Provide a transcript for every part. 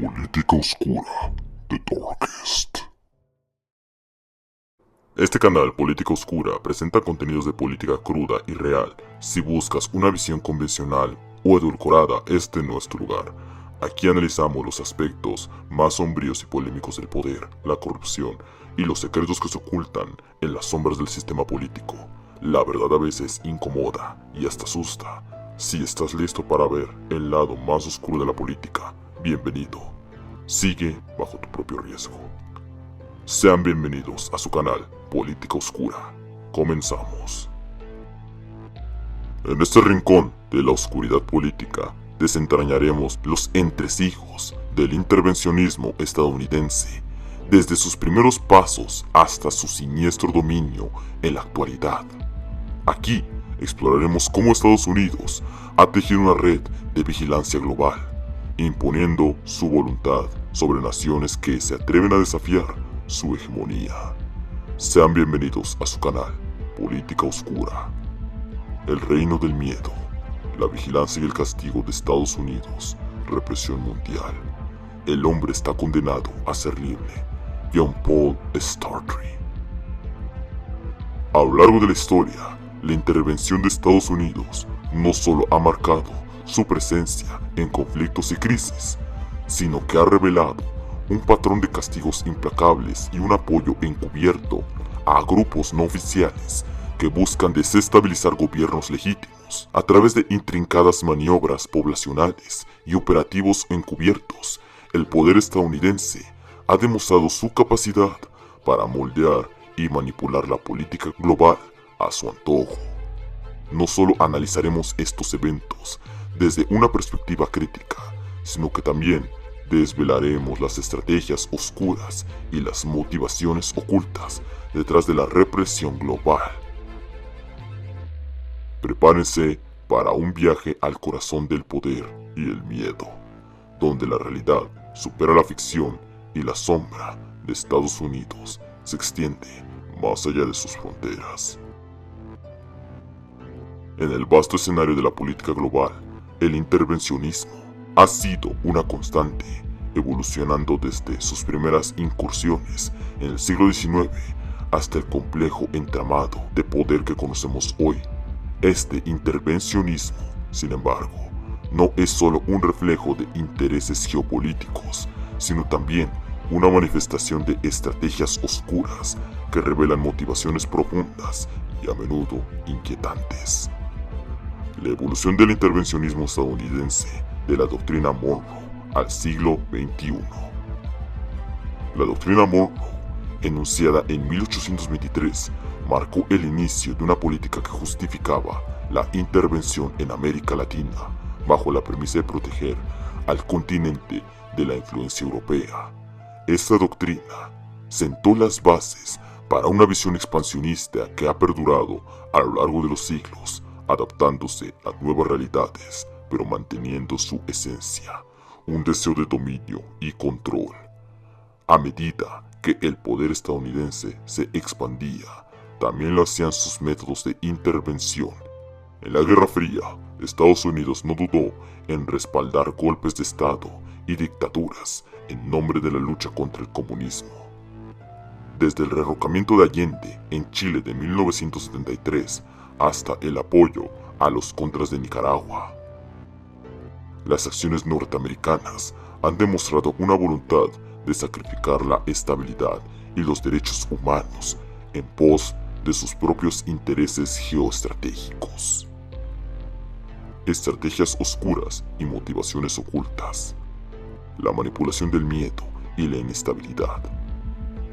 Política Oscura, The Darkest. Este canal, Política Oscura, presenta contenidos de política cruda y real. Si buscas una visión convencional o edulcorada, este no es tu lugar. Aquí analizamos los aspectos más sombríos y polémicos del poder, la corrupción y los secretos que se ocultan en las sombras del sistema político. La verdad a veces incomoda y hasta asusta. Si estás listo para ver el lado más oscuro de la política, bienvenido. Sigue bajo tu propio riesgo. Sean bienvenidos a su canal Política Oscura. Comenzamos. En este rincón de la oscuridad política, desentrañaremos los entresijos del intervencionismo estadounidense, desde sus primeros pasos hasta su siniestro dominio en la actualidad. Aquí exploraremos cómo Estados Unidos ha tejido una red de vigilancia global, imponiendo su voluntad sobre naciones que se atreven a desafiar su hegemonía. Sean bienvenidos a su canal Política Oscura. El reino del miedo, la vigilancia y el castigo de Estados Unidos, represión mundial. El hombre está condenado a ser libre. John Paul Sartre. A lo largo de la historia, la intervención de Estados Unidos no solo ha marcado su presencia en conflictos y crisis, sino que ha revelado un patrón de castigos implacables y un apoyo encubierto a grupos no oficiales que buscan desestabilizar gobiernos legítimos a través de intrincadas maniobras poblacionales y operativos encubiertos. El poder estadounidense ha demostrado su capacidad para moldear y manipular la política global a su antojo. No solo analizaremos estos eventos desde una perspectiva crítica, sino que también desvelaremos las estrategias oscuras y las motivaciones ocultas detrás de la represión global. Prepárense para un viaje al corazón del poder y el miedo, donde la realidad supera la ficción y la sombra de Estados Unidos se extiende más allá de sus fronteras. En el vasto escenario de la política global, el intervencionismo ha sido una constante, evolucionando desde sus primeras incursiones en el siglo XIX hasta el complejo entramado de poder que conocemos hoy. Este intervencionismo, sin embargo, no es solo un reflejo de intereses geopolíticos, sino también una manifestación de estrategias oscuras que revelan motivaciones profundas y a menudo inquietantes. La evolución del intervencionismo estadounidense de la doctrina Monroe al siglo XXI. La doctrina Monroe, enunciada en 1823, marcó el inicio de una política que justificaba la intervención en América Latina bajo la premisa de proteger al continente de la influencia europea. Esta doctrina sentó las bases para una visión expansionista que ha perdurado a lo largo de los siglos, adaptándose a nuevas realidades, pero manteniendo su esencia, un deseo de dominio y control. A medida que el poder estadounidense se expandía, también lo hacían sus métodos de intervención. En la Guerra Fría, Estados Unidos no dudó en respaldar golpes de Estado y dictaduras en nombre de la lucha contra el comunismo. Desde el derrocamiento de Allende en Chile de 1973 hasta el apoyo a los contras de Nicaragua, las acciones norteamericanas han demostrado una voluntad de sacrificar la estabilidad y los derechos humanos en pos de sus propios intereses geoestratégicos. Estrategias oscuras y motivaciones ocultas. La manipulación del miedo y la inestabilidad.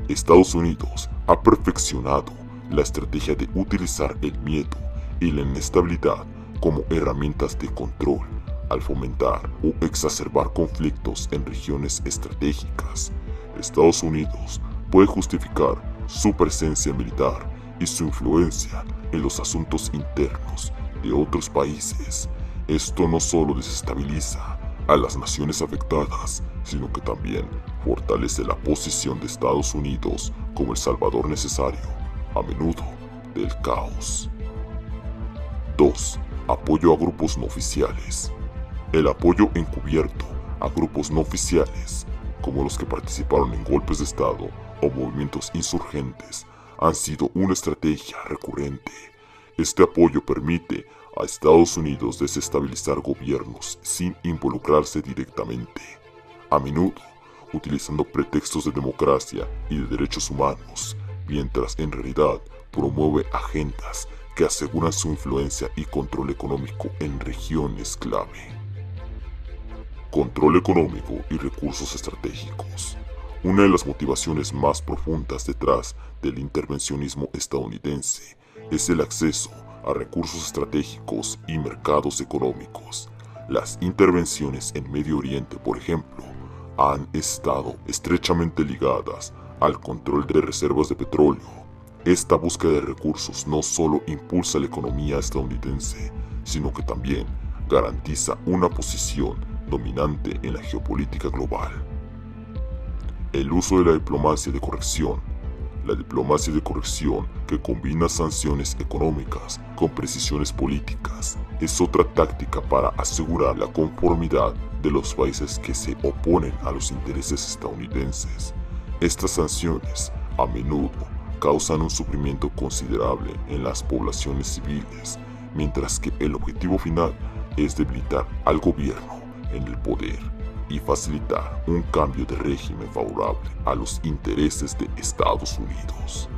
Estados Unidos ha perfeccionado la estrategia de utilizar el miedo y la inestabilidad como herramientas de control al fomentar o exacerbar conflictos en regiones estratégicas. Estados Unidos puede justificar su presencia militar y su influencia en los asuntos internos de otros países. Esto no solo desestabiliza a las naciones afectadas, sino que también fortalece la posición de Estados Unidos como el salvador necesario, a menudo, del caos. 2. Apoyo a grupos no oficiales. El apoyo encubierto a grupos no oficiales, como los que participaron en golpes de Estado o movimientos insurgentes, han sido una estrategia recurrente. Este apoyo permite a Estados Unidos desestabilizar gobiernos sin involucrarse directamente, a menudo utilizando pretextos de democracia y de derechos humanos, mientras en realidad promueve agendas que aseguran su influencia y control económico en regiones clave. Control económico y recursos estratégicos. Una de las motivaciones más profundas detrás del intervencionismo estadounidense es el acceso a recursos estratégicos y mercados económicos. Las intervenciones en Medio Oriente, por ejemplo, han estado estrechamente ligadas al control de reservas de petróleo. Esta búsqueda de recursos no solo impulsa la economía estadounidense, sino que también garantiza una posición dominante en la geopolítica global. El uso de la diplomacia de corrección. La diplomacia de corrección, que combina sanciones económicas con precisiones políticas, es otra táctica para asegurar la conformidad de los países que se oponen a los intereses estadounidenses. Estas sanciones, a menudo, causan un sufrimiento considerable en las poblaciones civiles, mientras que el objetivo final es debilitar al gobierno en el poder y facilitar un cambio de régimen favorable a los intereses de Estados Unidos.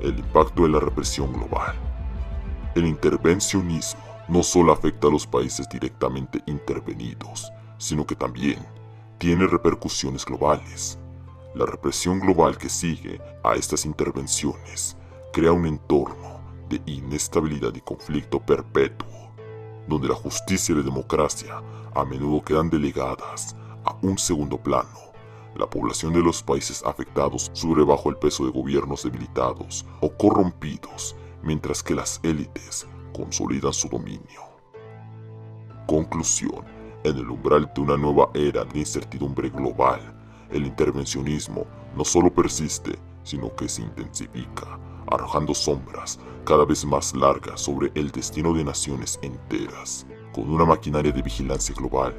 El impacto de la represión global. El intervencionismo no solo afecta a los países directamente intervenidos, sino que también tiene repercusiones globales. La represión global que sigue a estas intervenciones crea un entorno de inestabilidad y conflicto perpetuo, donde la justicia y la democracia a menudo quedan delegadas a un segundo plano. La población de los países afectados sube bajo el peso de gobiernos debilitados o corrompidos, mientras que las élites consolidan su dominio. Conclusión. En el umbral de una nueva era de incertidumbre global, el intervencionismo no solo persiste, sino que se intensifica, arrojando sombras cada vez más largas sobre el destino de naciones enteras, con una maquinaria de vigilancia global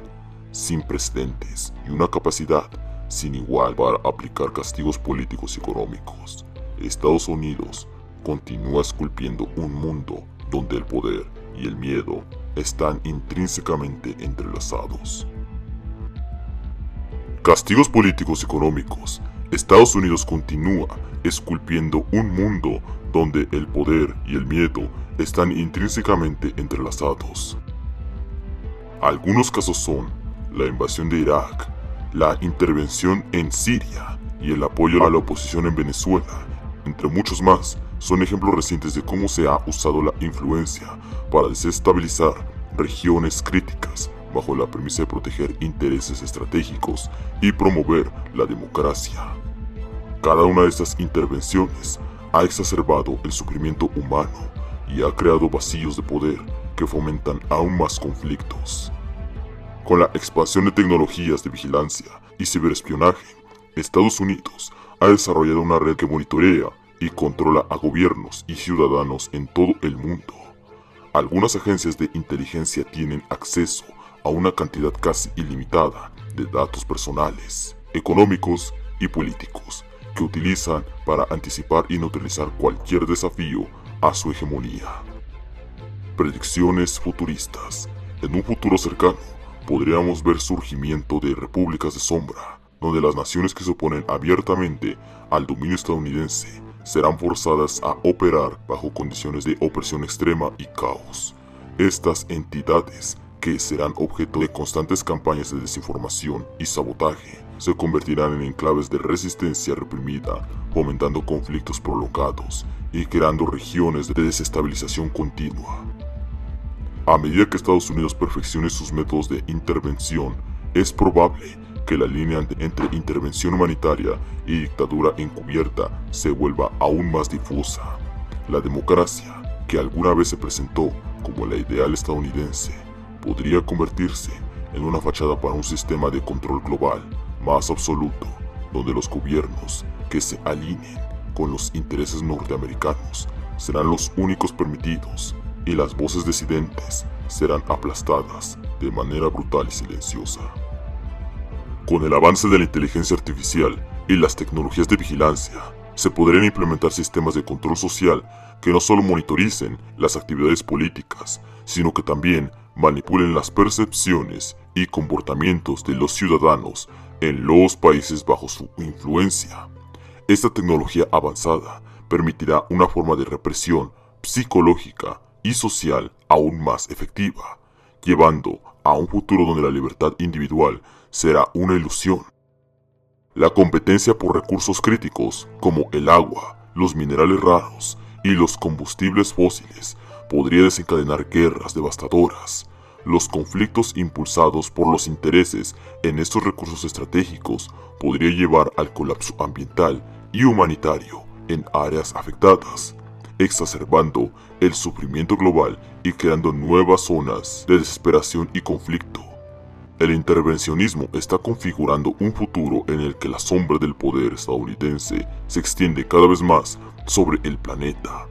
sin precedentes y una capacidad sin igual para aplicar castigos políticos y económicos. Estados Unidos continúa esculpiendo un mundo donde el poder y el miedo están intrínsecamente entrelazados. Castigos políticos y económicos. Estados Unidos continúa esculpiendo un mundo donde el poder y el miedo están intrínsecamente entrelazados. Algunos casos son la invasión de Irak, la intervención en Siria y el apoyo a la oposición en Venezuela, entre muchos más. Son ejemplos recientes de cómo se ha usado la influencia para desestabilizar regiones críticas bajo la premisa de proteger intereses estratégicos y promover la democracia. Cada una de estas intervenciones ha exacerbado el sufrimiento humano y ha creado vacíos de poder que fomentan aún más conflictos. Con la expansión de tecnologías de vigilancia y ciberespionaje, Estados Unidos ha desarrollado una red que monitorea y controla a gobiernos y ciudadanos en todo el mundo. Algunas agencias de inteligencia tienen acceso a una cantidad casi ilimitada de datos personales, económicos y políticos que utilizan para anticipar y neutralizar cualquier desafío a su hegemonía. Predicciones futuristas. En un futuro cercano, podríamos ver surgimiento de repúblicas de sombra, donde las naciones que se oponen abiertamente al dominio estadounidense serán forzadas a operar bajo condiciones de opresión extrema y caos. Estas entidades, que serán objeto de constantes campañas de desinformación y sabotaje, se convertirán en enclaves de resistencia reprimida, fomentando conflictos prolongados y creando regiones de desestabilización continua. A medida que Estados Unidos perfeccione sus métodos de intervención, es probable que la línea entre intervención humanitaria y dictadura encubierta se vuelva aún más difusa. La democracia, que alguna vez se presentó como la ideal estadounidense, podría convertirse en una fachada para un sistema de control global más absoluto, donde los gobiernos que se alineen con los intereses norteamericanos serán los únicos permitidos y las voces disidentes serán aplastadas de manera brutal y silenciosa. Con el avance de la inteligencia artificial y las tecnologías de vigilancia, se podrían implementar sistemas de control social que no solo monitoricen las actividades políticas, sino que también manipulen las percepciones y comportamientos de los ciudadanos en los países bajo su influencia. Esta tecnología avanzada permitirá una forma de represión psicológica y social aún más efectiva, llevando a un futuro donde la libertad individual será una ilusión. La competencia por recursos críticos como el agua, los minerales raros y los combustibles fósiles podría desencadenar guerras devastadoras. Los conflictos impulsados por los intereses en estos recursos estratégicos podría llevar al colapso ambiental y humanitario en áreas afectadas, exacerbando el sufrimiento global y creando nuevas zonas de desesperación y conflicto. El intervencionismo está configurando un futuro en el que la sombra del poder estadounidense se extiende cada vez más sobre el planeta.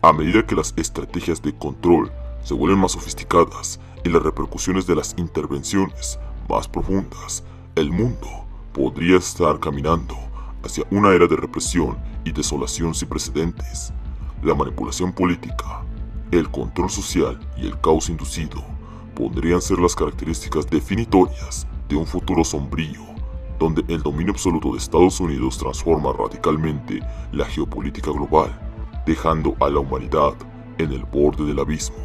A medida que las estrategias de control se vuelven más sofisticadas y las repercusiones de las intervenciones más profundas, el mundo podría estar caminando hacia una era de represión y desolación sin precedentes. La manipulación política, el control social y el caos inducido podrían ser las características definitorias de un futuro sombrío, donde el dominio absoluto de Estados Unidos transforma radicalmente la geopolítica global, dejando a la humanidad en el borde del abismo.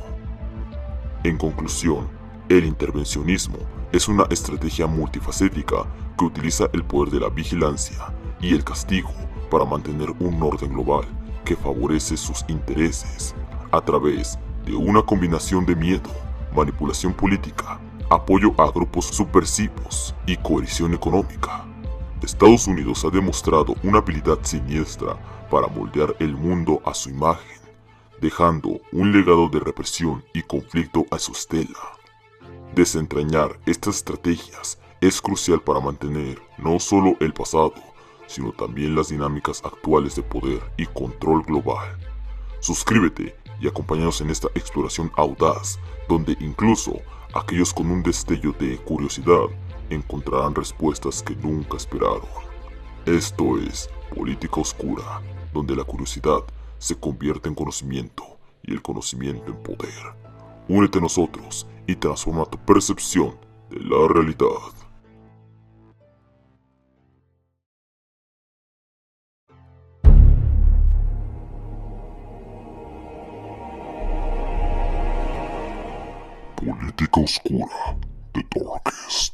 En conclusión, el intervencionismo es una estrategia multifacética que utiliza el poder de la vigilancia y el castigo para mantener un orden global que favorece sus intereses a través de una combinación de miedo, manipulación política, apoyo a grupos subversivos y coerción económica. Estados Unidos ha demostrado una habilidad siniestra para moldear el mundo a su imagen, dejando un legado de represión y conflicto a su estela. Desentrañar estas estrategias es crucial para mantener no solo el pasado, sino también las dinámicas actuales de poder y control global. Suscríbete y acompáñanos en esta exploración audaz, donde incluso aquellos con un destello de curiosidad encontrarán respuestas que nunca esperaron. Esto es Política Oscura, donde la curiosidad se convierte en conocimiento y el conocimiento en poder. Únete a nosotros y transforma tu percepción de la realidad. Política Oscura, The Darkest.